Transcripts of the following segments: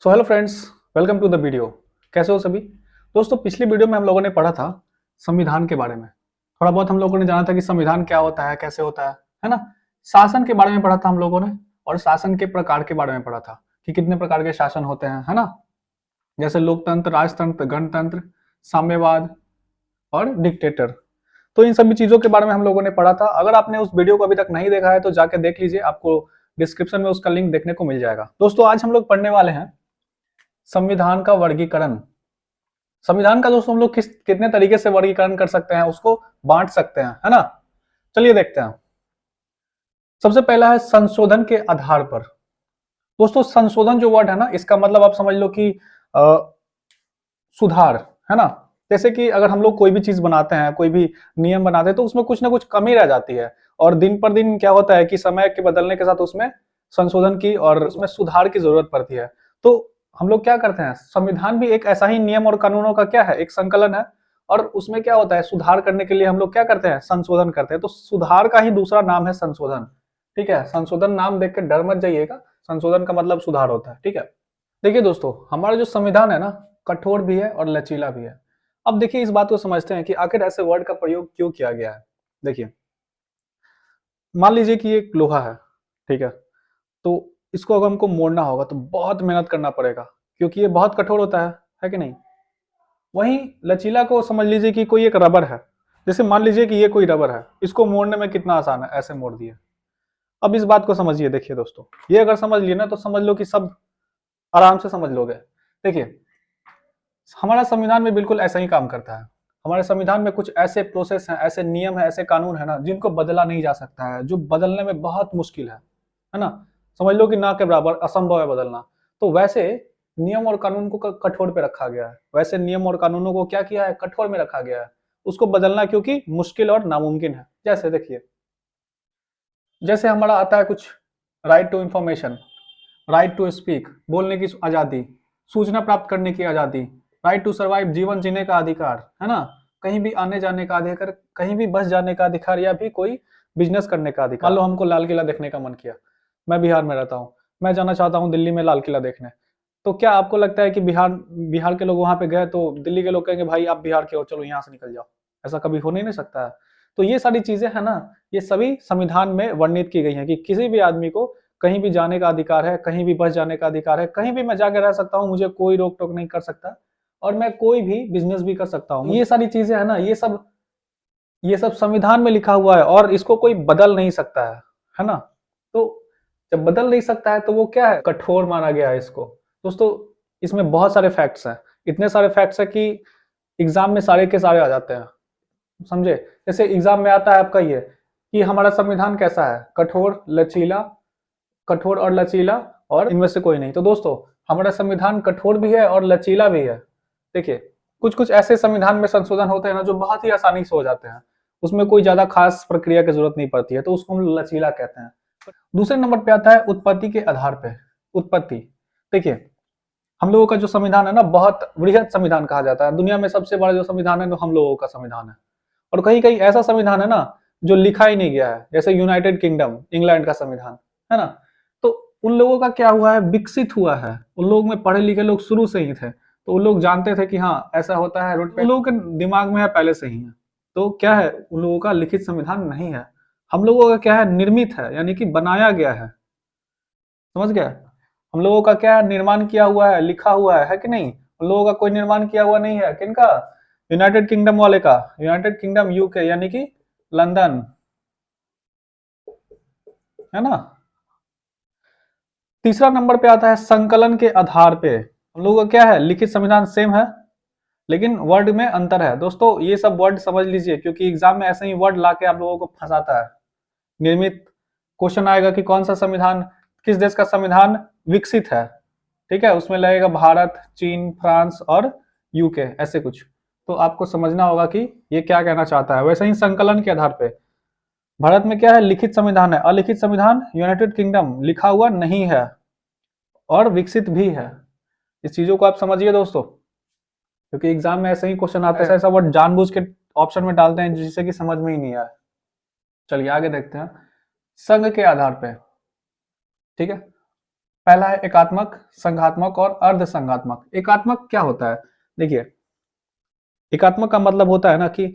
So hello friends, welcome to the video. कैसे हो सभी दोस्तों। पिछली वीडियो में हम लोगों ने पढ़ा था संविधान के बारे में। थोड़ा बहुत हम लोगों ने जाना था कि संविधान क्या होता है, कैसे होता है ना। शासन के बारे में पढ़ा था हम लोगों ने, और शासन के प्रकार के बारे में पढ़ा था कि कितने प्रकार के शासन होते हैं, है ना। जैसे लोकतंत्र, राजतंत्र, गणतंत्र, साम्यवाद और डिक्टेटर। तो इन सभी चीजों के बारे में हम लोगों ने पढ़ा था। अगर आपने उस वीडियो को अभी तक नहीं देखा है तो जाके देख लीजिए, आपको डिस्क्रिप्शन में उसका लिंक देखने को मिल जाएगा। दोस्तों आज हम लोग पढ़ने वाले हैं संविधान का वर्गीकरण। संविधान का दोस्तों हम लोग कितने तरीके से वर्गीकरण कर सकते हैं, उसको बांट सकते हैं, है ना। चलिए देखते हैं। सबसे पहला है संशोधन के आधार पर। दोस्तों संशोधन जो वर्ड है ना, इसका मतलब आप समझ लो कि सुधार, है ना। जैसे कि अगर हम लोग कोई भी चीज बनाते हैं, कोई भी नियम बनाते हैं, तो उसमें कुछ ना कुछ कमी रह जाती है, और दिन पर दिन क्या होता है कि समय के बदलने के साथ उसमें संशोधन की और उसमें सुधार की जरूरत पड़ती है। तो हम लोग क्या करते हैं, संविधान भी एक ऐसा ही नियम और कानूनों का क्या है, एक संकलन है। और उसमें क्या होता है, सुधार करने के लिए हम लोग क्या करते हैं, संशोधन करते हैं। तो सुधार का ही दूसरा नाम है संशोधन। ठीक है, संशोधन नाम देख के डर मत जाइएगा, संशोधन का मतलब सुधार होता है। ठीक है, देखिए दोस्तों, हमारा जो संविधान है ना, कठोर भी है और लचीला भी है। अब देखिए इस बात को समझते हैं कि आखिर ऐसे वर्ड का प्रयोग क्यों किया गया है। देखिए, मान लीजिए कि एक लोहा है, ठीक है। तो इसको अगर हमको मोड़ना होगा तो बहुत मेहनत करना पड़ेगा, क्योंकि ये बहुत कठोर होता है कि नहीं। वहीं लचीला को समझ लीजिए कि कोई एक रबर है। जैसे मान लीजिए कि ये कोई रबर है, इसको मोड़ने में कितना आसान है, ऐसे मोड़ दिए। अब इस बात को समझिए। देखिए दोस्तों, ये अगर समझ लिए ना तो समझ लो कि सब आराम से समझ लोगे। देखिए, हमारा संविधान में बिल्कुल ऐसा ही काम करता है। हमारे संविधान में कुछ ऐसे प्रोसेस हैं, ऐसे नियम है, ऐसे कानून है ना, जिनको बदला नहीं जा सकता है, जो बदलने में बहुत मुश्किल है ना। समझ लो कि ना के बराबर असंभव है बदलना। तो वैसे नियम और कानून को कठोर पे रखा गया है। वैसे नियम और कानूनों को क्या किया है, कठोर में रखा गया है। उसको बदलना क्योंकि मुश्किल और नामुमकिन है। जैसे देखिए, जैसे हमारा आता है कुछ right to information, right to speak, बोलने की आजादी, सूचना प्राप्त करने की आजादी, राइट टू सर्वाइव, जीवन जीने का अधिकार, है ना। कहीं भी आने जाने का अधिकार, कहीं भी बस जाने का अधिकार, या भी कोई बिजनेस करने का अधिकार। मान लो हमको लाल किला देखने का मन किया, मैं बिहार में रहता हूँ, मैं जाना चाहता हूँ दिल्ली में लाल किला देखने। तो क्या आपको लगता है कि बिहार बिहार के लोग वहां पे गए तो दिल्ली के लोग कहेंगे भाई आप बिहार के हो, चलो यहाँ से निकल जाओ? ऐसा कभी हो नहीं सकता है। तो ये सारी चीजें है ना, ये सभी संविधान में वर्णित की गई है कि किसी भी आदमी को कहीं भी जाने का अधिकार है, कहीं भी बस जाने का अधिकार है, कहीं भी मैं जाकर रह सकता हूँ, मुझे कोई रोक टोक नहीं कर सकता, और मैं कोई भी बिजनेस भी कर सकता हूँ। ये सारी चीजें है ना, ये सब संविधान में लिखा हुआ है, और इसको कोई बदल नहीं सकता है ना। तो जब बदल नहीं सकता है तो वो क्या है, कठोर माना गया है इसको। दोस्तों इसमें बहुत सारे फैक्ट्स हैं, इतने सारे फैक्ट्स हैं कि एग्जाम में सारे के सारे आ जाते हैं, समझे। जैसे एग्जाम में आता है आपका ये कि हमारा संविधान कैसा है, कठोर, लचीला, कठोर और लचीला, और इनमें से कोई नहीं। तो दोस्तों हमारा संविधान कठोर भी है और लचीला भी है। देखिए, कुछ कुछ ऐसे संविधान में संशोधन होते हैं ना जो बहुत ही आसानी से हो जाते हैं, उसमें कोई ज्यादा खास प्रक्रिया की जरूरत नहीं पड़ती है, तो उसको हम लचीला कहते हैं। दूसरे नंबर पे आता है उत्पत्ति के आधार पे। उत्पत्ति, देखिए हम लोगों का जो संविधान है ना, बहुत वृहद संविधान कहा जाता है। दुनिया में सबसे बड़ा जो संविधान है वो हम लोगों का संविधान है। और कहीं कहीं ऐसा संविधान है ना जो लिखा ही नहीं गया है, जैसे यूनाइटेड किंगडम, इंग्लैंड का संविधान, है ना। तो उन लोगों का क्या हुआ है, विकसित हुआ है। उन लोगों में पढ़े लिखे लोग शुरू से ही थे, तो उन लोग जानते थे कि हाँ ऐसा होता है, रोड पे उन लोगों के दिमाग में है पहले से ही है। तो क्या है, उन लोगों का लिखित संविधान नहीं है। हम लोगों का क्या है, निर्मित है, यानी कि बनाया गया है। समझ गया। हम लोगों का क्या है, निर्माण किया हुआ है, लिखा हुआ है कि नहीं। उन लोगों का कोई निर्माण किया हुआ नहीं है। किनका, यूनाइटेड किंगडम वाले का। यूनाइटेड किंगडम यूके, यानी कि लंदन, है ना। तीसरा नंबर पे आता है संकलन के आधार पे। हम लोगों का क्या है, लिखित संविधान सेम है, लेकिन वर्ड में अंतर है। दोस्तों ये सब वर्ड समझ लीजिए, क्योंकि एग्जाम में ऐसे ही वर्ड लाके आप लोगों को फंसाता है। निर्मित, क्वेश्चन आएगा कि कौन सा संविधान, किस देश का संविधान विकसित है, ठीक है, उसमें लगेगा भारत, चीन, फ्रांस और यूके, ऐसे कुछ। तो आपको समझना होगा कि ये क्या कहना चाहता है। वैसे ही संकलन के आधार पे, भारत में क्या है, लिखित संविधान है, अलिखित संविधान यूनाइटेड किंगडम लिखा हुआ नहीं है, और विकसित भी है। इस चीजों को आप समझिए दोस्तों, क्योंकि एग्जाम में ऐसे ही क्वेश्चन आते हैं, ऐसा वर्ड जानबूझ के ऑप्शन में डालते हैं जिससे कि समझ में ही नहीं आए। चलिए आगे देखते हैं। संघ के आधार पे, ठीक है। पहला है एकात्मक, संघात्मक और अर्ध संघात्मक। एकात्मक क्या होता है? देखिए, एकात्मक का मतलब होता है ना कि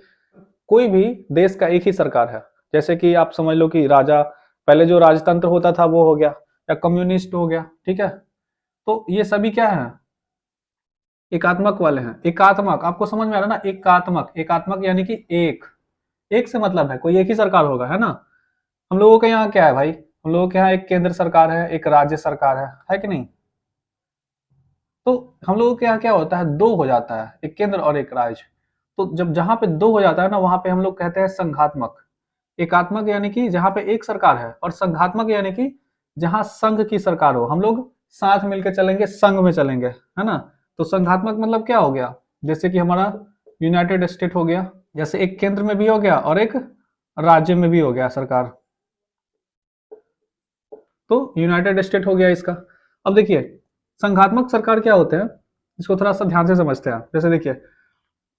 कोई भी देश का एक ही सरकार है। जैसे कि आप समझ लो कि राजा, पहले जो राजतंत्र होता था वो हो गया, या कम्युनिस्ट हो गया, ठीक है। तो ये सभी क्या है? एकात्मक वाले हैं। एकात्मक आपको समझ में आ रहा है ना? एकात्मक, एकात्मक यानी कि एक से मतलब है कोई एक ही सरकार होगा, है ना। हम लोगों के यहाँ क्या है भाई? हम लोगों के यहाँ एक केंद्र सरकार है, एक राज्य सरकार है कि नहीं? तो हम लोगों के यहाँ क्या होता है, दो हो जाता है, एक केंद्र और एक राज्य। तो जब जहां पे दो हो जाता है ना, वहां पे हम लोग कहते हैं संघात्मक। एकात्मक यानी कि जहां पे एक सरकार है, और संघात्मक यानी कि जहां संघ की सरकार हो, हम लोग साथ मिलकर चलेंगे, संघ में चलेंगे, है ना। तो संघात्मक मतलब क्या हो गया? जैसे कि हमारा यूनाइटेड स्टेट हो गया, जैसे एक केंद्र में भी हो गया और एक राज्य में भी हो गया सरकार, तो यूनाइटेड स्टेट हो गया इसका। अब देखिए, संघात्मक सरकार क्या होते हैं, इसको थोड़ा सा ध्यान से समझते हैं। जैसे देखिए,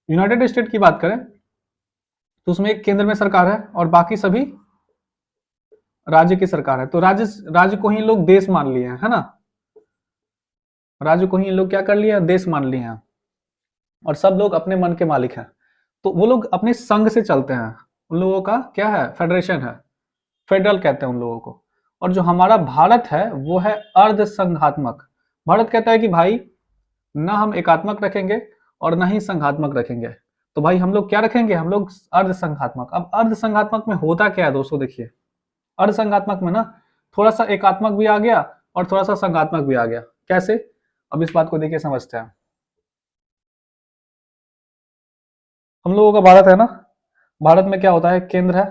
यूनाइटेड स्टेट की बात करें तो उसमें एक केंद्र में सरकार है और बाकी सभी राज्य की सरकार है। तो राज्य को ही लोग देश मान लिए हैं, है ना। राज्य को ही लोग क्या कर लिए हैं, देश मान लिए हैं, और सब लोग अपने मन के मालिक हैं। तो वो लोग अपने संघ से चलते हैं। उन लोगों का क्या है, फेडरेशन है, फेडरल कहते हैं उन लोगों को। और जो हमारा भारत है वो है अर्ध संघात्मक। भारत कहता है कि भाई ना हम एकात्मक रखेंगे और ना ही संघात्मक रखेंगे, तो भाई हम लोग क्या रखेंगे, हम लोग अर्ध संघात्मक। अब अर्ध संघात्मक में होता क्या है दोस्तों, देखिए, अर्ध संघात्मक में ना थोड़ा सा एकात्मक भी आ गया और थोड़ा सा संघात्मक भी आ गया। कैसे? अब इस बात को देखिए, समझते हैं। हम लोगों का भारत है ना, भारत में क्या होता है, केंद्र है,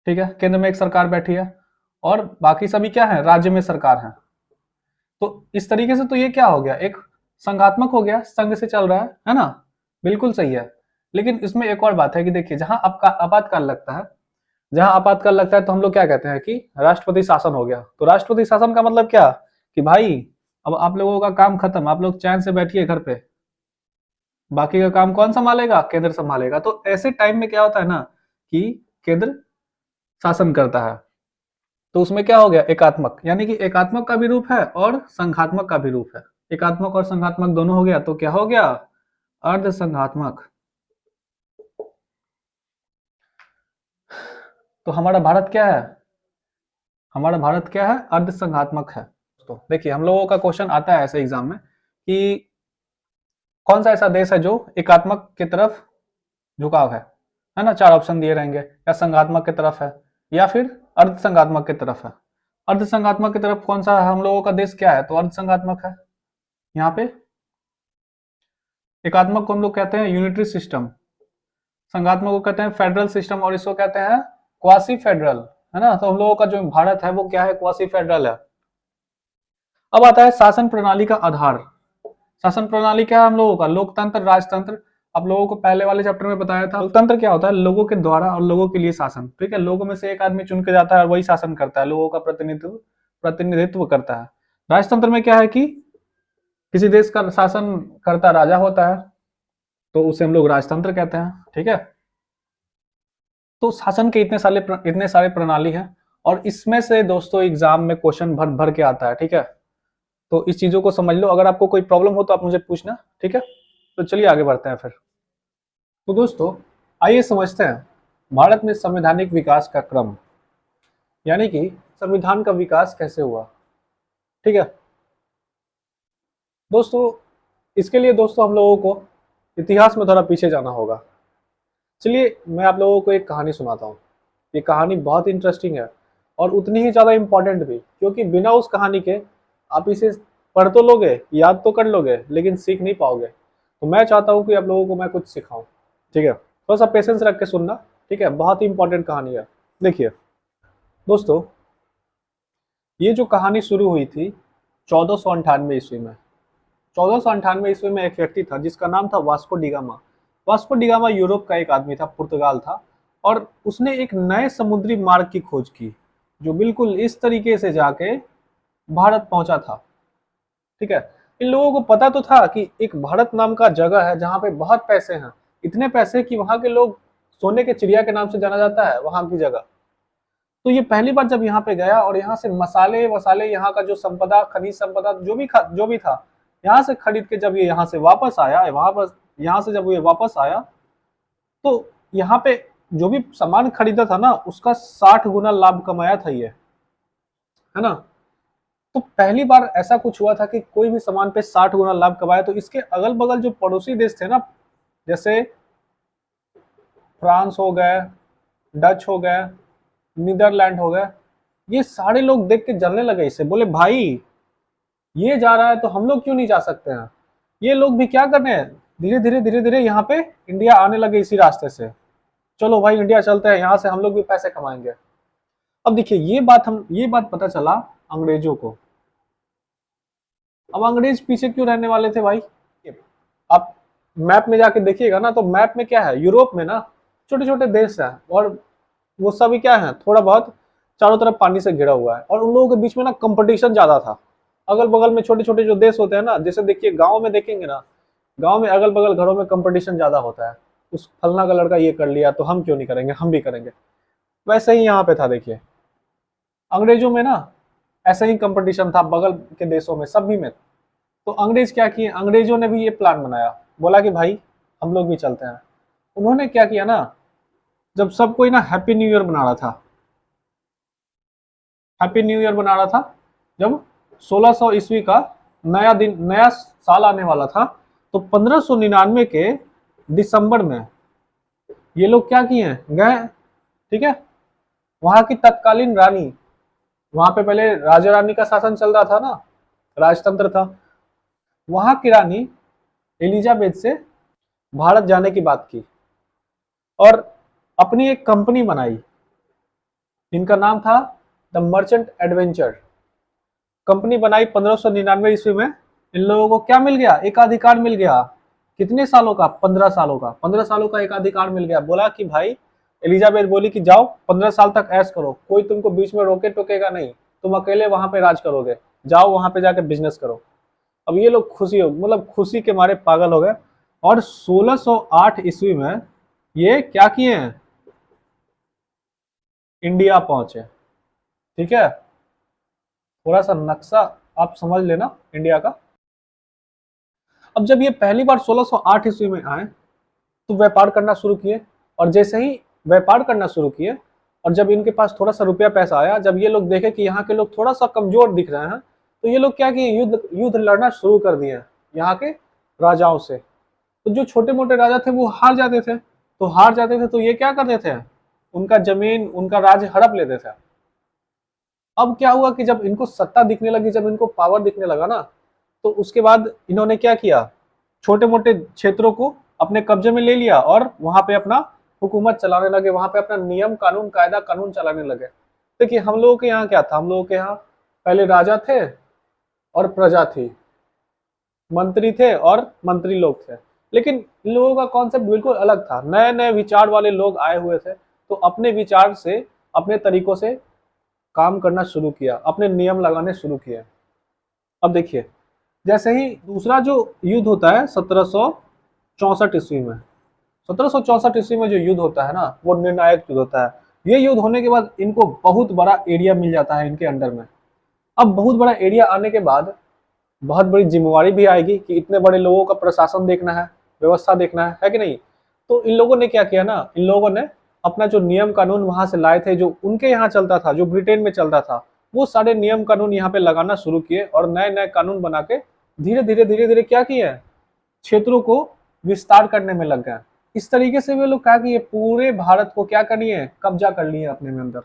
ठीक है, केंद्र में एक सरकार बैठी है और बाकी सभी क्या है, राज्य में सरकार है। तो इस तरीके से तो ये क्या हो गया, एक संघात्मक हो गया, संघ से चल रहा है ना। बिल्कुल सही है। लेकिन इसमें एक और बात है कि देखिए, जहां आपका आपातकाल लगता है, जहां आपातकाल लगता है तो हम लोग क्या कहते हैं कि राष्ट्रपति शासन हो गया। तो राष्ट्रपति शासन का मतलब क्या, कि भाई अब आप लोगों का काम खत्म, आप लोग चैन से बैठिए घर पे, बाकी का काम कौन संभालेगा, केंद्र संभालेगा। तो ऐसे टाइम में क्या होता है ना कि केंद्र शासन करता है। तो उसमें क्या हो गया, एकात्मक, यानी कि एकात्मक का भी रूप है और संघात्मक का भी रूप है। एकात्मक और संघात्मक दोनों हो गया, तो क्या हो गया, अर्ध संघात्मक। तो हमारा भारत क्या है, हमारा भारत क्या है, अर्ध संघात्मक है। तो देखिए, हम लोगों का क्वेश्चन आता है ऐसे एग्जाम में कि कौन सा ऐसा देश है जो एकात्मक की तरफ झुकाव है ना। चार ऑप्शन दिए रहेंगे, या संघात्मक की तरफ है, या फिर अर्ध संघात्मक की तरफ है। अर्ध संघात्मक की तरफ कौन सा है, हम लोगों का देश क्या है, तो अर्ध संघात्मक है। यहाँ पे एकात्मक को हम लोग कहते हैं यूनिटरी सिस्टम, संघात्मक को कहते हैं फेडरल सिस्टम, और इसको कहते हैं क्वासी फेडरल, है ना। तो हम लोगों का जो भारत है वो क्या है, क्वासी फेडरल है। अब आता है शासन प्रणाली का आधार। शासन प्रणाली क्या है हम लोगों का, लोकतंत्र, राजतंत्र। आप लोगों को पहले वाले चैप्टर में बताया था, लोकतंत्र क्या होता है, लोगों के द्वारा और लोगों के लिए शासन, ठीक है। लोगों में से एक आदमी चुन के जाता है और वही शासन करता है, लोगों का प्रतिनिधित्व करता है। राजतंत्र में क्या है कि किसी देश का शासन करता राजा होता है, तो उसे हम लोग राजतंत्र कहते हैं, ठीक है। तो शासन के इतने सारे प्रणाली हैं, और इसमें से दोस्तों एग्जाम में क्वेश्चन भर भर के आता है, ठीक है। तो इस चीजों को समझ लो, अगर आपको कोई प्रॉब्लम हो तो आप मुझे पूछना, ठीक है। तो चलिए आगे बढ़ते हैं फिर। तो दोस्तों आइए समझते हैं भारत में संवैधानिक विकास का क्रम, यानी कि संविधान का विकास कैसे हुआ, ठीक है। दोस्तों इसके लिए दोस्तों हम लोगों को इतिहास में थोड़ा पीछे जाना होगा। चलिए मैं आप लोगों को एक कहानी सुनाता हूँ। ये कहानी बहुत इंटरेस्टिंग है और उतनी ही ज़्यादा इम्पोर्टेंट भी, क्योंकि बिना उस कहानी के आप इसे पढ़ तो लोगे, याद तो कर लोगे, लेकिन सीख नहीं पाओगे। तो मैं चाहता हूँ कि आप लोगों को मैं कुछ सिखाऊं, ठीक है। थोड़ा सा पेशेंस रख के सुनना, ठीक है, बहुत ही इंपॉर्टेंट कहानी है। देखिए दोस्तों, ये जो कहानी शुरू हुई थी 1498 ईस्वी में। 1498 ईस्वी में एक व्यक्ति था जिसका नाम था Vasco da Gama. Vasco da Gama Europe का एक आदमी था, पुर्तगाल था, और उसने एक नए समुद्री मार्ग की खोज की जो बिल्कुल इस तरीके से जाके भारत पहुंचा था, ठीक है। इन लोगों को पता तो था कि एक भारत नाम का जगह है जहां पे बहुत पैसे हैं, इतने पैसे कि वहां के लोग सोने के चिड़िया के नाम से जाना जाता है वहां की जगह। तो ये पहली बार जब यहाँ पे गया और यहाँ से मसाले वसाले, यहाँ का जो संपदा, खनिज संपदा जो भी था, यहाँ से खरीद के जब ये यहाँ से वापस आया, यहाँ से जब ये वापस आया तो यहाँ पे जो भी सामान खरीदा था ना, उसका 60 गुना लाभ कमाया था ये, है ना। तो पहली बार ऐसा कुछ हुआ था कि कोई भी सामान पे 60 गुना लाभ कमाया। तो इसके अगल बगल जो पड़ोसी देश थे ना, जैसे फ्रांस हो गए, डच हो गए, नीदरलैंड हो गए, ये सारे लोग देख के जलने लगे इसे, बोले भाई ये जा रहा है तो हम लोग क्यों नहीं जा सकते हैं। ये लोग भी क्या कर रहे हैं, धीरे धीरे यहाँ पे इंडिया आने लगे इसी रास्ते से। चलो भाई इंडिया चलते हैं, यहाँ से हम लोग भी पैसे कमाएंगे। अब देखिए ये बात पता चला अंग्रेजों को। अब अंग्रेज पीछे क्यों रहने वाले थे भाई। आप मैप में जाके देखिएगा ना, तो मैप में क्या है, यूरोप में ना छोटे छोटे देश हैं और वो सभी क्या है, थोड़ा बहुत चारों तरफ पानी से घिरा हुआ है, और उन लोगों के बीच में ना कंपटीशन ज्यादा था। अगल बगल में छोटे छोटे जो देश होते हैं ना, जैसे देखिए गाँव में देखेंगे ना, गाँव में अगल बगल घरों में कंपटीशन ज्यादा होता है, उस फलना का लड़का ये कर लिया तो हम क्यों नहीं करेंगे, हम भी करेंगे। वैसे ही यहाँ पे था, देखिए अंग्रेजों में ना ऐसा ही कंपटीशन था बगल के देशों में, सभी में। तो अंग्रेज क्या किए, अंग्रेजों ने भी ये प्लान बनाया, बोला कि भाई हम लोग भी चलते हैं। उन्होंने क्या किया ना, जब सब कोई ना हैप्पी न्यू ईयर बना रहा था, हैप्पी न्यू ईयर बना रहा था, जब 1600 ईस्वी का नया साल आने वाला था, तो 1599 के दिसंबर में ये लोग क्या किए, गए, ठीक है, वहां की तत्कालीन रानी, वहां पे पहले राजा रानी का शासन चल रहा था ना, राजतंत्र था, वहां की रानी एलिजाबेथ से भारत जाने की बात की और अपनी एक कंपनी बनाई, जिनका नाम था द मर्चेंट एडवेंचर। कंपनी बनाई 1599 ईस्वी में। इन लोगों को क्या मिल गया, एकाधिकार मिल गया। कितने सालों का, 15 सालों का, 15 सालों का एकाधिकार मिल गया। बोला कि भाई, एलिजाबेथ बोली कि जाओ 15 साल तक ऐश करो, कोई तुमको बीच में रोके टोकेगा नहीं, तुम अकेले वहां पे राज करोगे, जाओ वहां पे जाके बिजनेस करो। अब ये लोग खुशी के मारे पागल हो गए, और 1608 ईस्वी में ये क्या किए हैं, इंडिया पहुंचे। ठीक है, थोड़ा सा नक्शा आप समझ लेना इंडिया का। अब जब ये पहली बार 1608 ईस्वी में आए तो व्यापार करना शुरू किए, और जैसे ही व्यापार करना शुरू किए और जब इनके पास थोड़ा सा रुपया पैसा आया, जब ये लोग देखे कि यहाँ के लोग थोड़ा सा कमजोर दिख रहे हैं, तो ये लोग क्या किए, युद्ध लड़ना शुरू कर दिए यहाँ के राजाओं से। तो जो छोटे मोटे राजा थे वो हार जाते थे, तो ये क्या करते थे, उनका जमीन, उनका राज्य हड़प लेते थे। अब क्या हुआ कि जब इनको सत्ता दिखने लगी, जब इनको पावर दिखने लगा ना, तो उसके बाद इन्होंने क्या किया, छोटे मोटे क्षेत्रों को अपने कब्जे में ले लिया और वहां पे अपना हुकूमत चलाने लगे, वहां पे अपना नियम कानून कायदा कानून चलाने लगे। देखिए हम लोगों के यहाँ क्या था, हम लोगों के यहाँ पहले राजा थे और प्रजा थी, मंत्री थे और मंत्री लोग थे। लेकिन इन लोगों का कॉन्सेप्ट बिल्कुल अलग था, नए नए विचार वाले लोग आए हुए थे, तो अपने विचार से, अपने तरीकों से काम करना शुरू किया, अपने नियम लगाने शुरू किए। अब देखिए, जैसे ही दूसरा जो युद्ध होता है 1764 ईस्वी में, 1764 ईस्वी में जो युद्ध होता है ना, वो निर्णायक युद्ध होता है। ये युद्ध होने के बाद इनको बहुत बड़ा एरिया मिल जाता है इनके अंडर में। अब बहुत बड़ा एरिया आने के बाद बहुत बड़ी जिम्मेवारी भी आएगी कि इतने बड़े लोगों का प्रशासन देखना है, व्यवस्था देखना है कि नहीं। तो इन लोगों ने क्या किया ना, इन लोगों ने अपना जो नियम कानून वहां से लाए थे, जो उनके यहाँ चलता था, जो ब्रिटेन में चलता था, वो सारे नियम कानून यहाँ पे लगाना शुरू किए और नए नए कानून बना के धीरे धीरे क्या किए, क्षेत्रों को विस्तार करने में लग गए। इस तरीके से वे लोग क्या किए, पूरे भारत को क्या कर लिए, कब्जा कर लिए अपने में अंदर।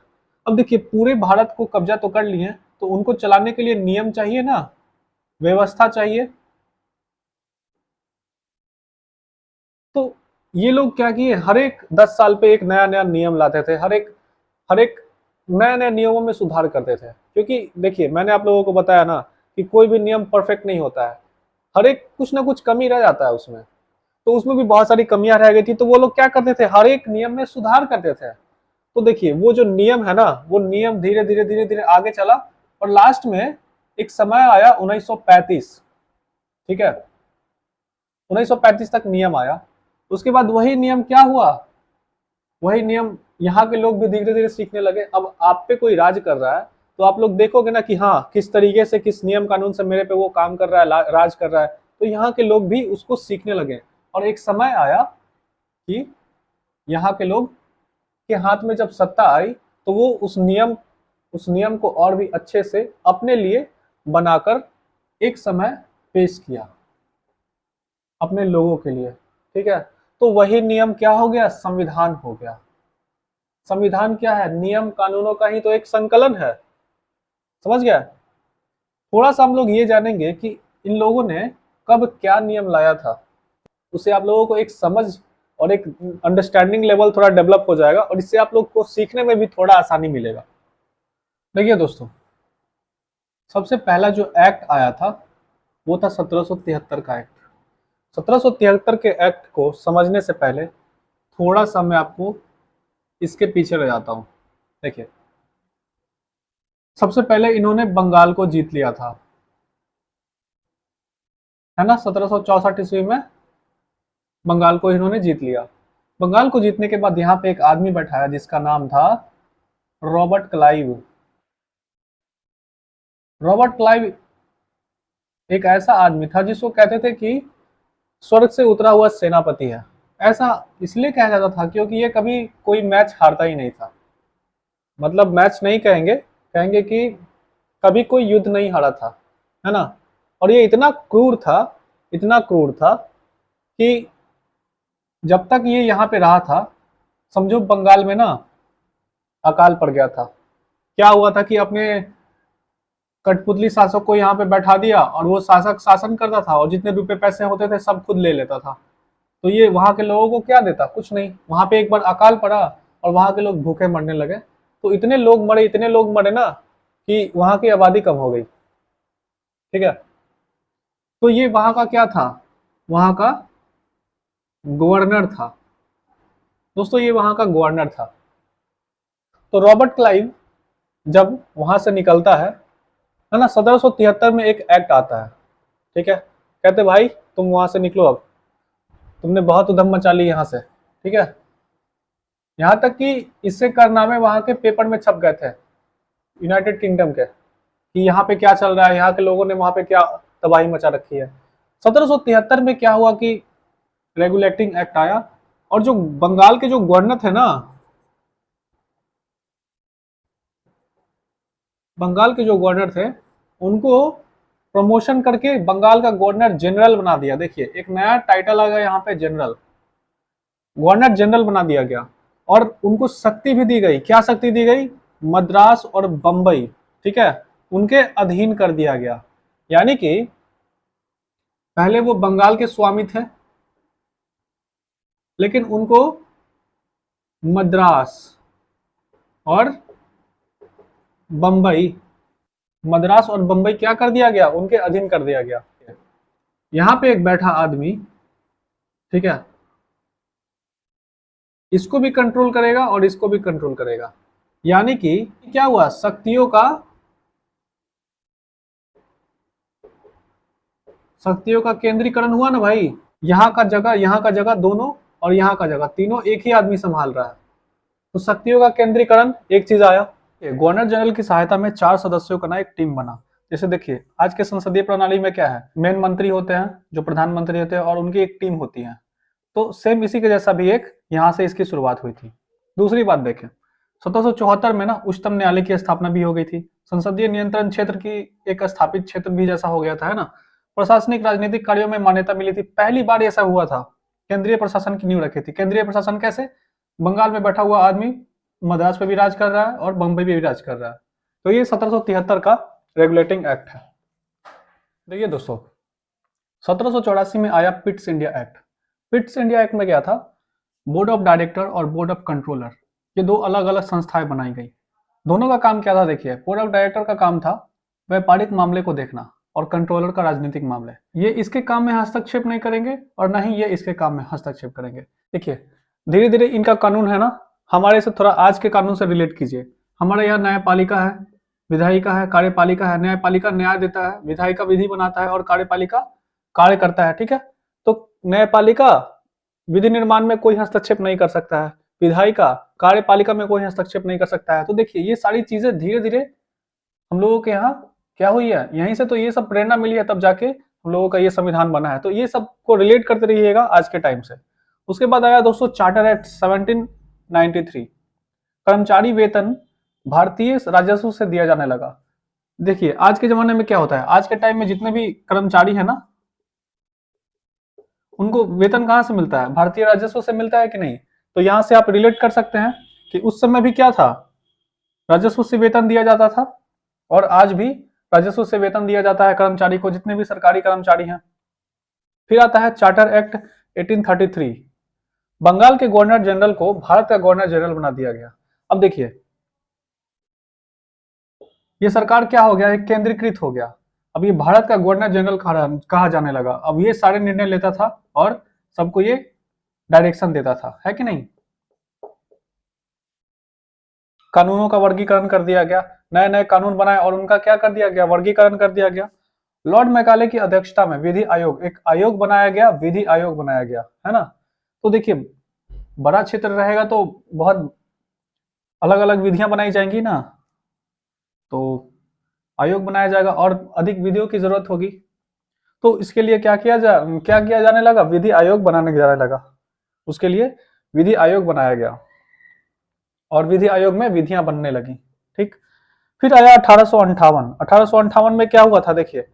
अब देखिए, पूरे भारत को कब्जा तो कर लिए, तो उनको चलाने के लिए नियम चाहिए ना, व्यवस्था चाहिए। तो ये लोग क्या किए, हर एक 10 साल पे एक नया नया नियम लाते थे, हर एक नए नए नियमों में सुधार करते थे। क्योंकि देखिए, मैंने आप लोगों को बताया ना कि कोई भी नियम परफेक्ट नहीं होता है, हर एक कुछ ना कुछ कमी रह जाता है उसमें। तो उसमें भी बहुत सारी कमियां रह गई थी, तो वो लोग क्या करते थे, हर एक नियम में सुधार करते थे। तो देखिए, वो जो नियम है ना, वो नियम धीरे धीरे आगे चला, और लास्ट में एक समय आया 1935। ठीक है, 1935 तक नियम आया। उसके बाद वही नियम क्या हुआ, वही नियम यहाँ के लोग भी धीरे धीरे सीखने लगे। अब आप पे कोई राज कर रहा है तो आप लोग देखोगे ना कि हाँ किस तरीके से, किस नियम कानून से मेरे पे वो काम कर रहा है, राज कर रहा है, तो यहाँ के लोग भी उसको सीखने लगे। और एक समय आया कि यहाँ के लोग के हाथ में जब सत्ता आई तो वो उस नियम को और भी अच्छे से अपने लिए बनाकर एक समय पेश किया अपने लोगों के लिए, ठीक है। तो वही नियम क्या हो गया, संविधान हो गया। संविधान क्या है, नियम कानूनों का ही तो एक संकलन है, समझ गया। थोड़ा सा हम लोग ये जानेंगे कि इन लोगों ने कब क्या नियम लाया था, उससे आप लोगों को एक समझ और एक अंडरस्टैंडिंग लेवल थोड़ा डेवलप हो जाएगा, और इससे आप लोग को सीखने में भी थोड़ा आसानी मिलेगा। देखिए दोस्तों, सबसे पहला जो एक्ट आया था वो था 1773 का एक्ट। 1773 के एक्ट को समझने से पहले थोड़ा सा मैं आपको इसके पीछे ले जाता हूं। देखिए, सबसे पहले इन्होंने बंगाल को जीत लिया था, है ना। 1764 ईस्वी में बंगाल को इन्होंने जीत लिया। बंगाल को जीतने के बाद यहाँ पे एक आदमी बैठाया जिसका नाम था रॉबर्ट क्लाइव। रॉबर्ट क्लाइव एक ऐसा आदमी था जिसको कहते थे कि स्वर्ग से उतरा हुआ सेनापति है। ऐसा इसलिए कहा जाता था क्योंकि ये कभी कोई मैच हारता ही नहीं था। मतलब मैच नहीं कहेंगे, कहेंगे कि कभी कोई युद्ध नहीं हारा था, है ना। और ये इतना क्रूर था, इतना क्रूर था कि जब तक ये यहाँ पे रहा था, समझो बंगाल में ना अकाल पड़ गया था। क्या हुआ था कि अपने कठपुतली शासक को यहाँ पे बैठा दिया और वो शासक शासन करता था और जितने रुपए पैसे होते थे सब खुद ले लेता था। तो ये वहां के लोगों को क्या देता, कुछ नहीं। वहां पे एक बार अकाल पड़ा और वहां के लोग भूखे मरने लगे। तो इतने लोग मरे, इतने लोग मरे ना कि वहां की आबादी कम हो गई, ठीक है। तो ये वहां का क्या था, वहां का गवर्नर था दोस्तों, ये वहां का गवर्नर था। तो रॉबर्ट क्लाइव जब वहां से निकलता है ना, 1773 में एक एक्ट आता है, ठीक है। कहते भाई तुम वहां से निकलो, अब तुमने बहुत उधम मचा ली यहाँ से, ठीक है। यहाँ तक कि इससे कारनामे वहां के पेपर में छप गए थे यूनाइटेड किंगडम के, कि यहाँ पे क्या चल रहा है, यहाँ के लोगों ने वहां पे क्या तबाही मचा रखी है। 1773 में क्या हुआ कि रेगुलेटिंग एक्ट आया, और जो बंगाल के जो गवर्नर थे ना, बंगाल के जो गवर्नर थे उनको प्रमोशन करके बंगाल का गवर्नर जनरल बना दिया। देखिए, एक नया टाइटल आ गया यहाँ पे, जनरल, गवर्नर जनरल बना दिया गया। और उनको शक्ति भी दी गई। क्या शक्ति दी गई, मद्रास और बंबई, ठीक है, उनके अधीन कर दिया गया। यानी कि पहले वो बंगाल के स्वामी थे, लेकिन उनको मद्रास और बंबई, मद्रास और बंबई क्या कर दिया गया, उनके अधीन कर दिया गया। यहाँ पे एक बैठा आदमी, ठीक है, इसको भी कंट्रोल करेगा और इसको भी कंट्रोल करेगा। यानी कि क्या हुआ, शक्तियों का केंद्रीकरण हुआ ना भाई। यहाँ का जगह दोनों, और यहाँ का जगह तीनों एक ही आदमी संभाल रहा है। तो शक्तियों का केंद्रीकरण एक चीज आया। गवर्नर जनरल की सहायता में 4 सदस्यों का ना एक टीम बना। जैसे देखिए, आज के संसदीय प्रणाली में क्या है, मेन मंत्री होते हैं जो प्रधानमंत्री होते हैं और उनकी एक टीम होती है। तो सेम इसी के जैसा भी एक यहाँ से इसकी शुरुआत हुई थी। दूसरी बात देखें, 1774 में ना उच्चतम न्यायालय की स्थापना भी हो गई थी। संसदीय नियंत्रण क्षेत्र की एक स्थापित क्षेत्र भी जैसा हो गया था, है ना। प्रशासनिक राजनीतिक कार्यों में मान्यता मिली थी। पहली बार ऐसा हुआ था, केंद्रीय प्रशासन की नींव रखी थी। केंद्रीय प्रशासन कैसे, बंगाल में बैठा हुआ आदमी मद्रास पे भी राज कर रहा है और बंबई पे भी राज कर रहा है। तो ये 1773 का रेगुलेटिंग एक्ट है। देखिए दोस्तों, 1784 में आया Pitt's India act. Pitt's India act में क्या था, बोर्ड ऑफ डायरेक्टर और बोर्ड ऑफ कंट्रोलर, ये दो अलग अलग संस्थाएं बनाई गई। दोनों का काम क्या था, देखिए, बोर्ड ऑफ डायरेक्टर का काम था व्यापारिक मामले को देखना और कंट्रोलर का राजनीतिक मामले। ये इसके काम में हस्तक्षेप नहीं करेंगे और ना ही ये इसके काम में हस्तक्षेप करेंगे। देखिए, धीरे धीरे इनका कानून है ना, हमारे से थोड़ा आज के कानून से रिलेट कीजिए। हमारे यहाँ न्यायपालिका है, विधायिका है, कार्यपालिका है। न्यायपालिका न्याय देता है, विधायिका विधि बनाता है और कार्यपालिका कार्य करता है, ठीक है। तो न्यायपालिका विधि निर्माण में कोई हस्तक्षेप नहीं कर सकता है, विधायिका, कार्यपालिका में कोई हस्तक्षेप नहीं कर सकता है। तो देखिए ये सारी चीजें धीरे धीरे हम लोगों के यहाँ क्या हुई है, यहीं से तो ये सब प्रेरणा मिली है, तब जाके हम लोगों का ये संविधान बना है। तो ये सब को रिलेट करते रहिएगा आज के टाइम से। उसके बाद आया दोस्तों चार्टर एक्ट 1793, कर्मचारी वेतन भारतीय राजस्व से दिया जाने लगा। देखिए आज के जमाने में क्या होता है, आज के टाइम में जितने भी कर्मचारी है ना, उनको वेतन कहां से मिलता है, भारतीय राजस्व से मिलता है कि नहीं। तो यहां से आप रिलेट कर सकते हैं कि उस समय भी क्या था, राजस्व से वेतन दिया जाता था, और आज भी राजस्व से वेतन दिया जाता है कर्मचारी को, जितने भी सरकारी कर्मचारी हैं। फिर आता है चार्टर एक्ट 1833, बंगाल के गवर्नर जनरल को भारत का गवर्नर जनरल बना दिया गया। अब देखिए ये सरकार क्या हो गया, एक केंद्रीकृत हो गया। अब ये भारत का गवर्नर जनरल कहा जाने लगा। अब ये सारे निर्णय लेता था और सबको ये डायरेक्शन देता था, है कि नहीं। कानूनों का वर्गीकरण कर दिया गया, नए नए कानून बनाए और उनका क्या कर दिया गया, वर्गीकरण कर दिया गया। लॉर्ड मैकाले की अध्यक्षता में विधि आयोग, एक आयोग बनाया गया, विधि आयोग बनाया गया, है ना। तो देखिए बड़ा क्षेत्र रहेगा तो बहुत अलग अलग विधियां बनाई जाएंगी ना, तो आयोग बनाया जाएगा और अधिक विधियों की जरूरत होगी। तो इसके लिए क्या किया जाने लगा, विधि आयोग बनाने जाने लगा। उसके लिए विधि आयोग बनाया गया और विधि आयोग में विधियां बनने लगी। ठीक, फिर आया 1858 में क्या हुआ था, देखिए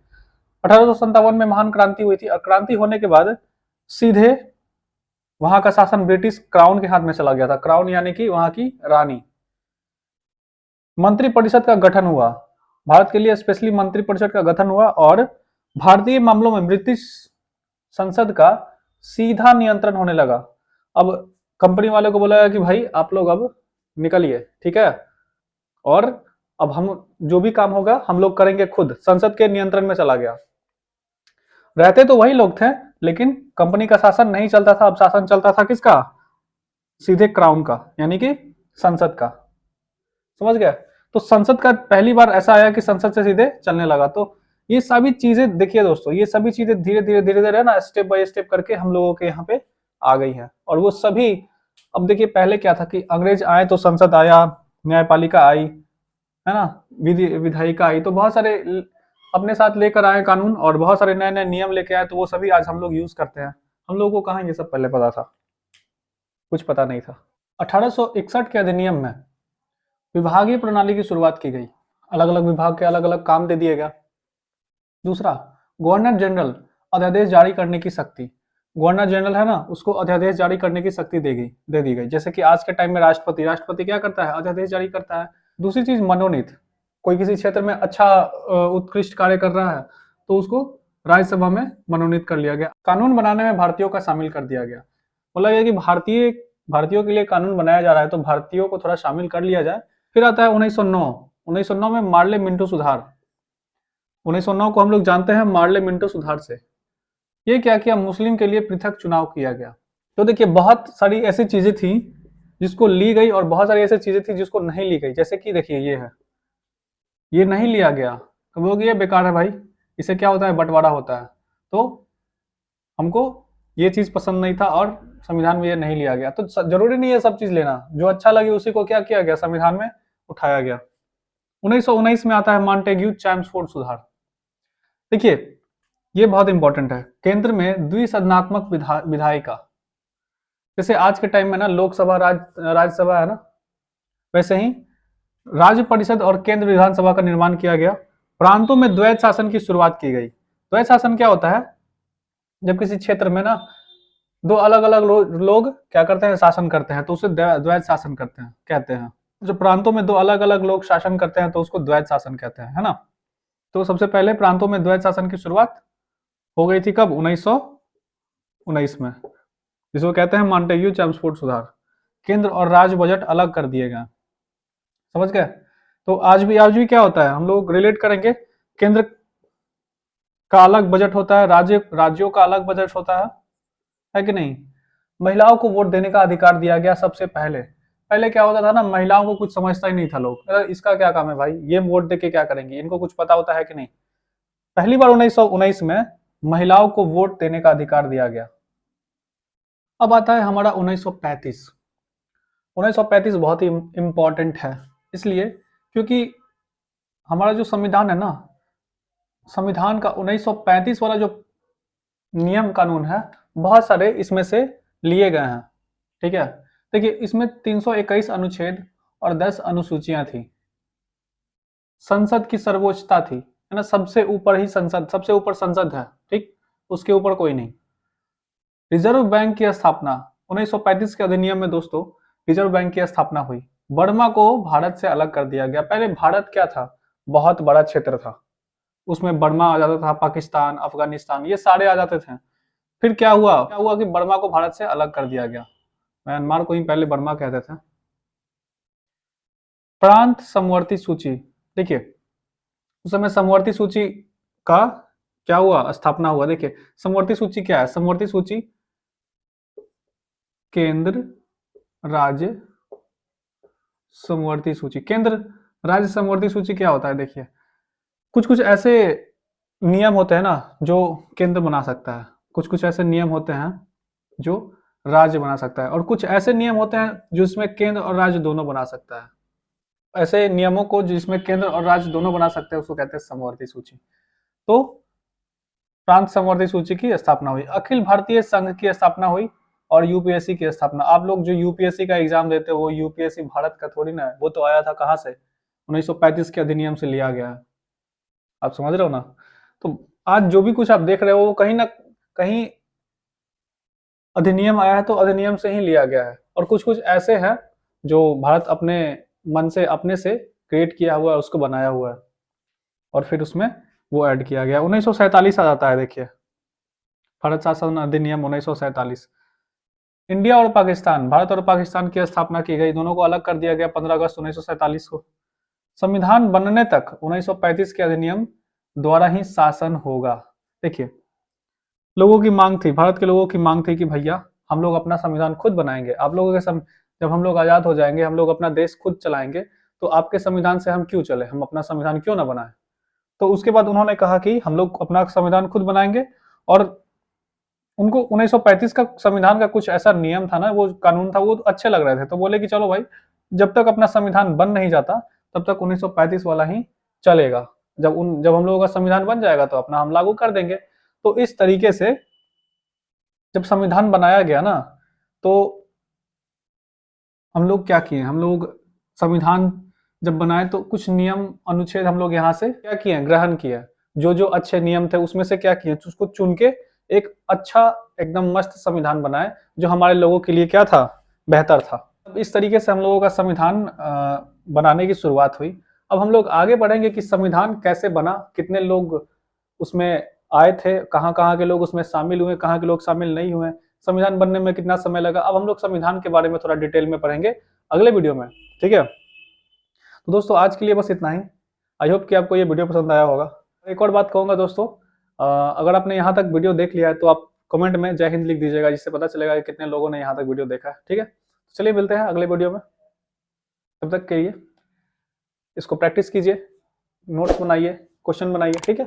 1857 में महान क्रांति हुई थी, और क्रांति होने के बाद सीधे वहां का शासन ब्रिटिश क्राउन के हाथ में चला गया था। क्राउन यानी कि वहां की रानी। मंत्रिपरिषद का गठन हुआ, भारत के लिए स्पेशली मंत्रिपरिषद का गठन हुआ, और भारतीय मामलों में ब्रिटिश संसद का सीधा नियंत्रण होने लगा। अब कंपनी वाले को बोला गया कि भाई आप लोग अब निकलिए, ठीक है, और अब हम जो भी काम होगा हम लोग करेंगे खुद। संसद के नियंत्रण में चला गया। रहते तो वही लोग थे, लेकिन कंपनी का शासन नहीं चलता था। अब शासन चलता था किसका, सीधे क्राउन का, यानी कि संसद का। समझ गए। तो संसद का पहली बार ऐसा आया कि संसद से सीधे चलने लगा। तो ये सभी चीजें देखिए दोस्तों, ये सभी चीजें धीरे धीरे ना स्टेप बाय स्टेप करके हम लोगों के यहाँ पे आ गई है। और वो सभी, अब देखिए पहले क्या था कि अंग्रेज आए तो संसद आया, न्यायपालिका आई, है ना, विधायिका आई, तो बहुत सारे अपने साथ लेकर आए कानून और बहुत सारे नए नए नियम लेके आए। तो वो सभी आज हम लोग यूज करते हैं। हम लोगों को कहाँ ये सब पहले पता था, कुछ पता नहीं था। 1861 के अधिनियम में विभागीय प्रणाली की शुरुआत की गई, अलग अलग विभाग के अलग अलग काम दे दिए गया। दूसरा, गवर्नर जनरल अध्यादेश जारी करने की शक्ति, गवर्नर जनरल है ना, उसको अध्यादेश जारी करने की शक्ति दे दी गई। जैसे कि आज के टाइम में राष्ट्रपति क्या करता है, अध्यादेश जारी करता है। दूसरी चीज मनोनीत, कोई किसी क्षेत्र में अच्छा उत्कृष्ट कार्य कर रहा है तो उसको राज्यसभा में मनोनीत कर लिया गया। कानून बनाने में भारतीयों का शामिल कर दिया गया। बोला गया कि भारतीयों के लिए कानून बनाया जा रहा है तो भारतीयों को थोड़ा शामिल कर लिया जाए। फिर आता है 1909 में मार्ले मिंटो सुधार। 1909 को हम लोग जानते हैं मार्ले मिंटो सुधार से। ये क्या किया, मुस्लिम के लिए पृथक चुनाव किया गया। तो देखिए बहुत सारी ऐसी चीजें थी जिसको ली गई और बहुत सारी ऐसी चीजें थी जिसको नहीं ली गई। जैसे कि देखिए ये है, ये नहीं लिया गया तो वो ये बेकार है भाई, इसे क्या होता है, बंटवारा होता है। तो हमको ये चीज पसंद नहीं था और संविधान में ये नहीं लिया गया। तो जरूरी नहीं है सब चीज लेना, जो अच्छा लगे उसी को क्या किया गया, संविधान में उठाया गया। 1919 में आता है मॉन्टेग्यू चैम्सफोर्ड सुधार। देखिए ये बहुत इंपॉर्टेंट है। केंद्र में द्विसदनात्मक विधायिका, जैसे आज के टाइम में ना लोकसभा राज्यसभा है ना, वैसे ही राज्य परिषद और केंद्र विधानसभा का निर्माण किया गया। प्रांतों में द्वैध शासन की शुरुआत की गई। द्वैध शासन क्या होता है, जब किसी क्षेत्र में ना दो अलग अलग लोग क्या करते हैं, शासन करते हैं, तो उसे द्वैध शासन कहते हैं। जो प्रांतों में दो अलग अलग लोग शासन करते हैं तो उसको द्वैध शासन कहते हैं, है ना। तो सबसे पहले प्रांतों में द्वैध शासन की शुरुआत हो गई थी कब, 1919 में, जिसको कहते हैं मॉन्टेग्यू चैम्सफोर्ड सुधार। केंद्र और राज्य बजट अलग कर दिए गए। समझ गए। तो आज भी क्या होता है, हम लोग रिलेट करेंगे, केंद्र का अलग बजट होता है, राज्यों का अलग बजट होता है कि नहीं। महिलाओं को वोट देने का अधिकार दिया गया सबसे पहले क्या होता था ना, महिलाओं को कुछ समझता ही नहीं था लोग, इसका क्या काम है भाई, ये वोट देके क्या करेंगे, इनको कुछ पता होता है कि नहीं। पहली बार 1919 में महिलाओं को वोट देने का अधिकार दिया गया। अब आता है हमारा 1935, 1935 बहुत ही इम्पोर्टेंट है, इसलिए क्योंकि हमारा जो संविधान है ना, संविधान का 1935 वाला जो नियम कानून है, बहुत सारे इसमें से लिए गए हैं। ठीक है, देखिए इसमें 321 अनुच्छेद और 10 अनुसूचियां थी। संसद की सर्वोच्चता थी, है ना, सबसे ऊपर ही संसद, सबसे ऊपर संसद है, ठीक, उसके ऊपर कोई नहीं। रिजर्व बैंक की स्थापना 1935 के अधिनियम में दोस्तों रिजर्व बैंक की स्थापना हुई। बर्मा को भारत से अलग कर दिया गया। पहले भारत क्या था, बहुत बड़ा क्षेत्र था, उसमें बर्मा आ जाता था, पाकिस्तान, अफगानिस्तान, ये सारे आ जाते थे। फिर क्या हुआ कि बर्मा को भारत से अलग कर दिया गया। म्यांमार को ही पहले बर्मा कहते थे। प्रांत समवर्ती सूची, देखिए उस समय समवर्ती सूची का क्या हुआ, स्थापना हुआ। देखिए समवर्ती सूची क्या है, समवर्ती सूची केंद्र राज्य समवर्ती सूची, केंद्र राज्य समवर्ती सूची क्या होता है, देखिए कुछ कुछ ऐसे नियम होते हैं ना जो केंद्र बना सकता है, कुछ कुछ ऐसे नियम होते हैं जो राज्य बना सकता है, और कुछ ऐसे नियम होते हैं जिसमें केंद्र और राज्य दोनों बना सकता है। ऐसे नियमों को जिसमें केंद्र और राज्य दोनों बना सकते हैं उसको कहते हैं समवर्ती सूची। तो प्रांत समवर्ती सूची की स्थापना हुई। अखिल भारतीय संघ की स्थापना हुई और यूपीएससी की स्थापना। आप लोग जो यूपीएससी का एग्जाम देते हो वो यूपीएससी भारत का थोड़ी ना है, वो तो आया था कहाँ से, 1935 के अधिनियम से लिया गया है। आप समझ रहे हो ना। तो आज जो भी कुछ आप देख रहे हो वो कहीं ना कहीं अधिनियम आया है तो अधिनियम से ही लिया गया है, और कुछ कुछ ऐसे हैं जो भारत अपने मन से, अपने से क्रिएट किया हुआ है, उसको बनाया हुआ है और फिर उसमें वो ऐड किया गया। 1947 आ जाता है, देखिए भारत शासन अधिनियम 1947। इंडिया और पाकिस्तान, भारत और पाकिस्तान की स्थापना की गई, दोनों को अलग कर दिया गया 15 अगस्त 1947 को। संविधान बनने तक 1935 के अधिनियम द्वारा ही शासन होगा। देखिए लोगों की मांग थी, भारत के लोगों की मांग थी कि भैया हम लोग अपना संविधान खुद बनाएंगे, आप लोगों के जब हम लोग आजाद हो जाएंगे, हम लोग अपना देश खुद चलाएंगे, तो आपके संविधान से हम क्यों चले, हम अपना संविधान क्यों ना बनाएं। तो उसके बाद उन्होंने कहा कि हम लोग अपना संविधान खुद बनाएंगे, और उनको 1935 का संविधान का कुछ ऐसा नियम था ना, वो कानून था, वो अच्छे लग रहे थे, तो बोले कि चलो भाई जब तक अपना संविधान बन नहीं जाता तब तक 1935 वाला ही चलेगा, जब हम लोगों का संविधान बन जाएगा तो अपना हम लागू कर देंगे। तो इस तरीके से जब संविधान बनाया गया ना, तो हम लोग क्या किए, हम लोग संविधान जब बनाए तो कुछ नियम अनुच्छेद हम लोग यहाँ से क्या किए, ग्रहण किए, जो जो अच्छे नियम थे उसमें से क्या किए, उसको चुन के एक अच्छा एकदम मस्त संविधान बनाए जो हमारे लोगों के लिए क्या था, बेहतर था। इस तरीके से हम लोगों का संविधान बनाने की शुरुआत हुई। अब हम लोग आगे बढ़ेंगे कि संविधान कैसे बना, कितने लोग उसमें आए थे, कहाँ कहाँ के लोग उसमें शामिल हुए, कहाँ के लोग शामिल नहीं हुए, संविधान बनने में कितना समय लगा। अब हम लोग संविधान के बारे में थोड़ा डिटेल में पढ़ेंगे अगले वीडियो में, ठीक है। तो दोस्तों आज के लिए बस इतना ही। आई होप कि आपको ये वीडियो पसंद आया होगा। एक और बात कहूँगा दोस्तों, अगर आपने यहाँ तक वीडियो देख लिया है तो आप कमेंट में जय हिंद लिख दीजिएगा, जिससे पता चलेगा कि कितने लोगों ने यहाँ तक वीडियो देखा है, ठीक है। चलिए मिलते हैं अगले वीडियो में, तब तक के लिए इसको प्रैक्टिस कीजिए, नोट्स बनाइए, क्वेश्चन बनाइए, ठीक है।